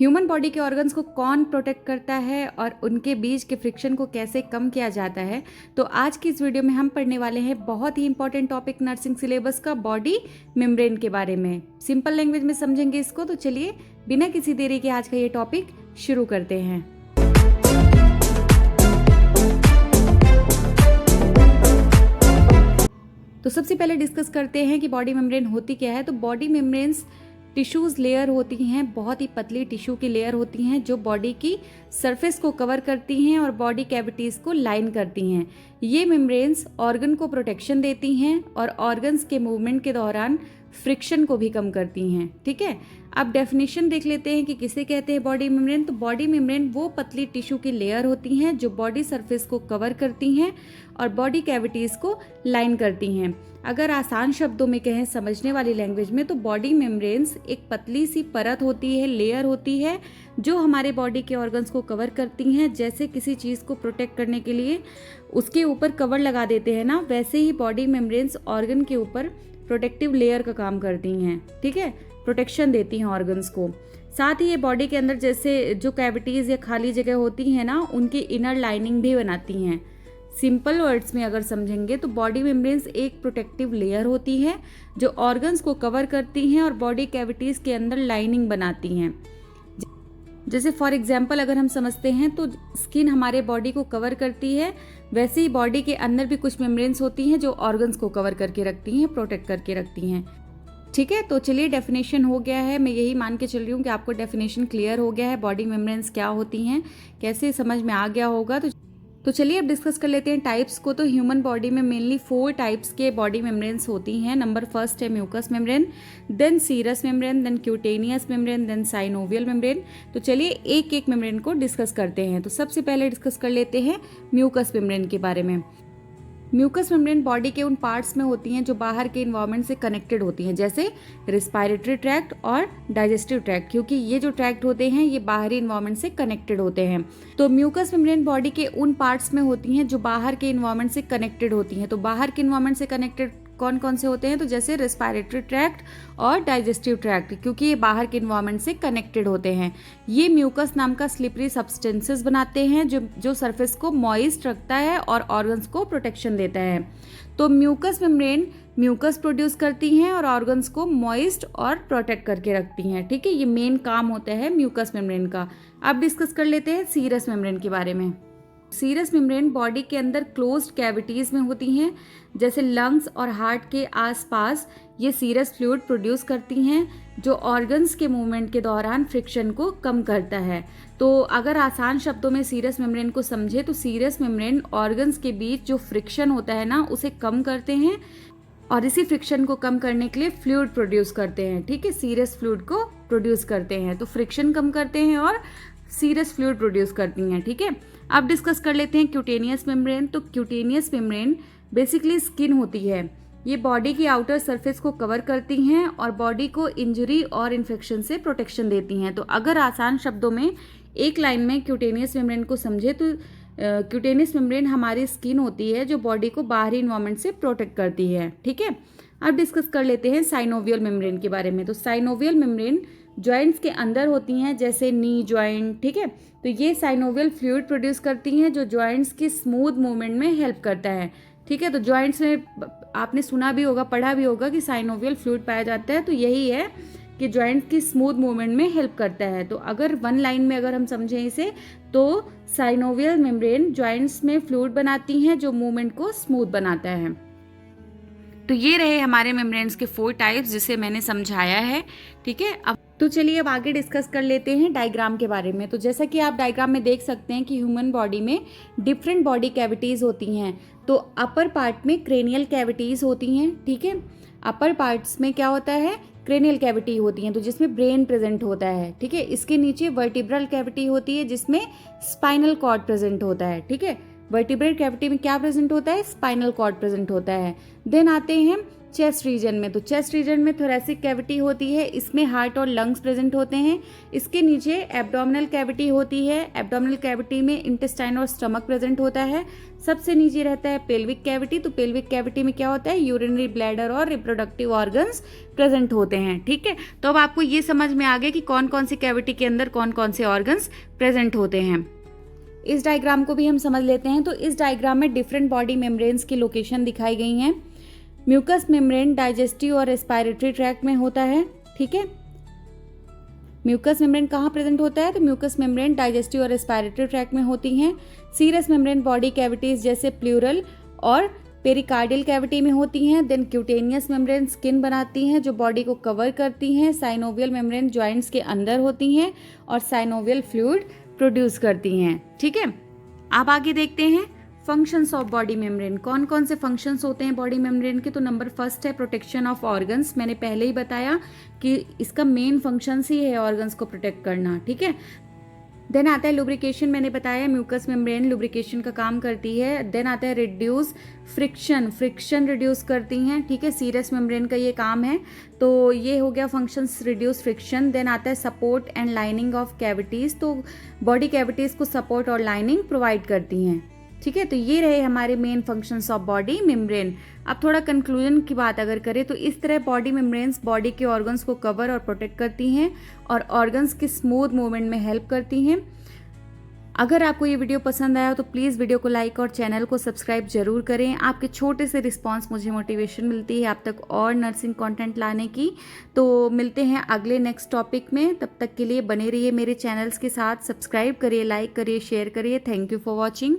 Human body के organs को कौन प्रोटेक्ट करता है और उनके बीच के फ्रिक्शन को कैसे कम किया जाता है, तो आज की इस वीडियो में हम पढ़ने वाले हैं बहुत ही इंपॉर्टेंट टॉपिक नर्सिंग सिलेबस का, बॉडी मेम्ब्रेन के बारे में। सिंपल लैंग्वेज में समझेंगे इसको। तो चलिए बिना किसी देरी के आज का ये टॉपिक शुरू करते हैं। तो सबसे पहले डिस्कस करते हैं कि बॉडी मेम्ब्रेन होती क्या है। तो बॉडी मेम्ब्रेन्स टिश्यूज़ लेयर होती हैं, बहुत ही पतली टिश्यू की लेयर होती हैं जो बॉडी की सरफेस को कवर करती हैं और बॉडी कैविटीज़ को लाइन करती हैं। ये मेम्ब्रेन्स ऑर्गन को प्रोटेक्शन देती हैं और ऑर्गन्स के मूवमेंट के दौरान फ्रिक्शन को भी कम करती हैं। ठीक है, अब डेफिनेशन देख लेते हैं कि किसे कहते हैं बॉडी मेम्ब्रेन। तो बॉडी मेम्ब्रेन वो पतली टिश्यू की लेयर होती हैं जो बॉडी सरफेस को कवर करती हैं और बॉडी कैविटीज़ को लाइन करती हैं। अगर आसान शब्दों में कहें समझने वाली लैंग्वेज में, तो बॉडी मेम्ब्रेन्स एक पतली सी परत होती है, लेयर होती है जो हमारे बॉडी के ऑर्गन्स को कवर करती हैं। जैसे किसी चीज़ को प्रोटेक्ट करने के लिए उसके ऊपर कवर लगा देते हैं ना, वैसे ही बॉडी मेम्ब्रेन्स ऑर्गन के ऊपर प्रोटेक्टिव लेयर का काम करती हैं। ठीक है, प्रोटेक्शन देती हैं ऑर्गन्स को। साथ ही ये बॉडी के अंदर जैसे जो कैविटीज़ या खाली जगह होती हैं ना, उनकी इनर लाइनिंग भी बनाती हैं। सिंपल वर्ड्स में अगर समझेंगे तो बॉडी मेम्ब्रेन्स एक प्रोटेक्टिव लेयर होती है जो ऑर्गन्स को कवर करती हैं और बॉडी कैविटीज़ के अंदर लाइनिंग बनाती हैं। जैसे फॉर एग्जांपल अगर हम समझते हैं तो स्किन हमारे बॉडी को कवर करती है, वैसे ही बॉडी के अंदर भी कुछ मेम्ब्रेन्स होती हैं जो ऑर्गन्स को कवर करके रखती हैं, प्रोटेक्ट करके रखती हैं। ठीक है, तो चलिए डेफिनेशन हो गया है। मैं यही मान के चल रही हूँ कि आपको डेफिनेशन क्लियर हो गया है, बॉडी मेम्ब्रेन्स क्या होती हैं कैसे समझ में आ गया होगा। तो चलिए अब डिस्कस कर लेते हैं टाइप्स को। तो ह्यूमन बॉडी में मेनली 4 टाइप्स के बॉडी मेम्ब्रेन्स होती हैं। नंबर फर्स्ट है mucous membrane, then serous membrane, then cutaneous membrane, then synovial membrane. तो चलिए एक एक मेम्ब्रेन को डिस्कस करते हैं। तो सबसे पहले डिस्कस कर लेते हैं म्यूकस मेम्ब्रेन के बारे में। म्यूकस मेम्ब्रेन बॉडी के उन पार्ट्स में होती हैं जो बाहर के इन्वायरमेंट से कनेक्टेड होती हैं, जैसे रिस्पायरेटरी ट्रैक्ट और डाइजेस्टिव ट्रैक्ट, क्योंकि ये जो ट्रैक्ट होते हैं ये बाहरी इन्वायरमेंट से कनेक्टेड होते हैं। तो म्यूकस मेम्ब्रेन बॉडी के उन पार्ट्स में होती हैं जो बाहर के इन्वायरमेंट से कनेक्टेड होती हैं। तो बाहर के इन्वायरमेंट से कनेक्टेड कौन कौन से होते हैं? तो जैसे रिस्पायरेटरी ट्रैक्ट और डाइजेस्टिव ट्रैक्ट, क्योंकि ये बाहर के इन्वायरमेंट से कनेक्टेड होते हैं। ये म्यूकस नाम का स्लिपरी सब्सटेंसेस बनाते हैं जो सरफेस को मॉइस्ट रखता है और ऑर्गन्स को प्रोटेक्शन देता है। तो म्यूकस मेम्ब्रेन म्यूकस प्रोड्यूस करती हैं और ऑर्गन्स को मॉइस्ट और प्रोटेक्ट करके रखती हैं। ठीक है, ये मेन काम होता है म्यूकस मेम्ब्रेन का। अब डिस्कस कर लेते हैं सीरस मेम्ब्रेन के बारे में। सीरस मेम्ब्रेन बॉडी के अंदर क्लोज्ड कैविटीज़ में होती हैं, जैसे लंग्स और हार्ट के आसपास ये सीरस फ्लूइड प्रोड्यूस करती हैं जो ऑर्गन्स के मूवमेंट के दौरान फ्रिक्शन को कम करता है। तो अगर आसान शब्दों में सीरस मेम्ब्रेन को समझे तो सीरस मेम्ब्रेन ऑर्गन्स के बीच जो फ्रिक्शन होता है ना, उसे कम करते हैं और इसी फ्रिक्शन को कम करने के लिए फ्लूइड प्रोड्यूस करते हैं। ठीक है, सीरस फ्लूइड को प्रोड्यूस करते हैं। तो फ्रिक्शन कम करते हैं और सीरस फ्लूइड प्रोड्यूस करती हैं। ठीक है, अब डिस्कस कर लेते हैं क्यूटेनियस मेम्ब्रेन। तो क्यूटेनियस मेम्ब्रेन बेसिकली स्किन होती है, ये बॉडी की आउटर सरफेस को कवर करती हैं और बॉडी को इंजरी और इन्फेक्शन से प्रोटेक्शन देती हैं। तो अगर आसान शब्दों में एक लाइन में क्यूटेनियस मेम्ब्रेन को समझे तो क्यूटेनियस मेम्ब्रेन हमारी स्किन होती है जो बॉडी को बाहरी इन्वायरमेंट से प्रोटेक्ट करती है। ठीक है, अब डिस्कस कर लेते हैं साइनोवियल मेम्ब्रेन के बारे में। तो साइनोवियल मेम्ब्रेन जॉइंट्स के अंदर होती हैं, जैसे नी जॉइंट। ठीक है, तो ये साइनोवियल फ्लूइड प्रोड्यूस करती हैं जो जॉइंट्स की स्मूथ मूवमेंट में हेल्प करता है। ठीक है, तो जॉइंट्स में आपने सुना भी होगा, पढ़ा भी होगा कि साइनोवियल फ्लूइड पाया जाता है। तो यही है कि जॉइंट्स की स्मूथ मूवमेंट में हेल्प करता है। तो अगर वन लाइन में अगर हम समझें इसे, तो साइनोवियल मेम्ब्रेन जॉइंट्स में फ्लूइड बनाती हैं जो मूवमेंट को स्मूथ बनाता है। तो ये रहे हमारे मेम्ब्रेन्स के 4 टाइप्स जिसे मैंने समझाया है। ठीक है, अब तो चलिए अब आगे डिस्कस कर लेते हैं डायग्राम के बारे में। तो जैसा कि आप डायग्राम में देख सकते हैं कि ह्यूमन बॉडी में डिफरेंट बॉडी कैविटीज़ होती हैं। तो अपर पार्ट में क्रेनियल कैविटीज़ होती हैं। ठीक है, अपर पार्ट्स में क्या होता है? क्रेनियल कैविटी होती हैं, तो जिसमें ब्रेन प्रेजेंट होता है। ठीक है, इसके नीचे वर्टिब्रल कैविटी होती है जिसमें स्पाइनल कॉर्ड प्रेजेंट होता है। ठीक है, वर्टिब्रल कैविटी में क्या प्रेजेंट होता है? स्पाइनल कॉर्ड प्रेजेंट होता है। देन आते हैं चेस्ट रीजन में, तो चेस्ट रीजन में थोरेसिक कैविटी होती है, इसमें हार्ट और लंग्स प्रेजेंट होते हैं। इसके नीचे एब्डोमिनल कैविटी होती है, एब्डोमिनल कैविटी में इंटेस्टाइन और स्टमक प्रेजेंट होता है। सबसे नीचे रहता है पेल्विक कैविटी, तो पेल्विक कैविटी में क्या होता है, यूरिनरी ब्लैडर और रिप्रोडक्टिव ऑर्गन्स प्रेजेंट होते हैं। ठीक है, तो अब आपको ये समझ में आ गया कि कौन कौन सी कैविटी के अंदर कौन कौन से ऑर्गन्स प्रेजेंट होते हैं। इस डायग्राम को भी हम समझ लेते हैं। तो इस डायग्राम में डिफरेंट बॉडी मेम्ब्रेन्स की लोकेशन दिखाई गई हैं। म्यूकस मेम्ब्रेन डाइजेस्टिव और रेस्पिरेटरी ट्रैक्ट में होता है। ठीक है, म्यूकस मेम्ब्रेन कहाँ प्रेजेंट होता है, तो म्यूकस मेम्ब्रेन डाइजेस्टिव और रेस्पिरेटरी ट्रैक्ट में होती हैं। सीरस मेम्ब्रेन बॉडी कैविटीज जैसे प्लूरल और पेरिकार्डियल कैविटी में होती हैं। देन क्यूटेनियस मेम्ब्रेन स्किन बनाती हैं जो बॉडी को कवर करती हैं। साइनोवियल मेम्ब्रेन जॉइंट्स के अंदर होती हैं और साइनोवियल फ्लूइड प्रोड्यूस करती हैं। ठीक है, आप आगे देखते हैं फंक्शंस ऑफ बॉडी मेम्ब्रेन। कौन कौन से फंक्शंस होते हैं बॉडी मेम्ब्रेन के, तो नंबर फर्स्ट है प्रोटेक्शन ऑफ ऑर्गन्स। मैंने पहले ही बताया कि इसका मेन फंक्शंस ही है ऑर्गन्स को प्रोटेक्ट करना। ठीक है, देन आता है लुब्रिकेशन। मैंने बताया म्यूकस मेम्ब्रेन लुब्रिकेशन का काम करती है। देन आता है रिड्यूस फ्रिक्शन, फ्रिक्शन रिड्यूस करती हैं। ठीक है, सीरस मेम्ब्रेन का ये काम है, तो ये हो गया फंक्शंस रिड्यूस फ्रिक्शन। देन आता है support and lining of cavities, तो बॉडी कैविटीज़ को सपोर्ट और लाइनिंग प्रोवाइड करती हैं। ठीक है, तो ये रहे हमारे main functions of body membrane. अब थोड़ा कंक्लूजन की बात अगर करें तो इस तरह बॉडी मेम्ब्रेन्स बॉडी के ऑर्गन्स को कवर और प्रोटेक्ट करती हैं और ऑर्गन्स की स्मूथ मूवमेंट में हेल्प करती हैं। अगर आपको ये वीडियो पसंद आया तो प्लीज़ वीडियो को लाइक और चैनल को सब्सक्राइब जरूर करें। आपके छोटे से रिस्पांस मुझे मोटिवेशन मिलती है आप तक और नर्सिंग कंटेंट लाने की। तो मिलते हैं अगले नेक्स्ट टॉपिक में, तब तक के लिए बने रहिए मेरे चैनल्स के साथ। सब्सक्राइब करिए, लाइक करिए, शेयर करिए। Thank you for watching.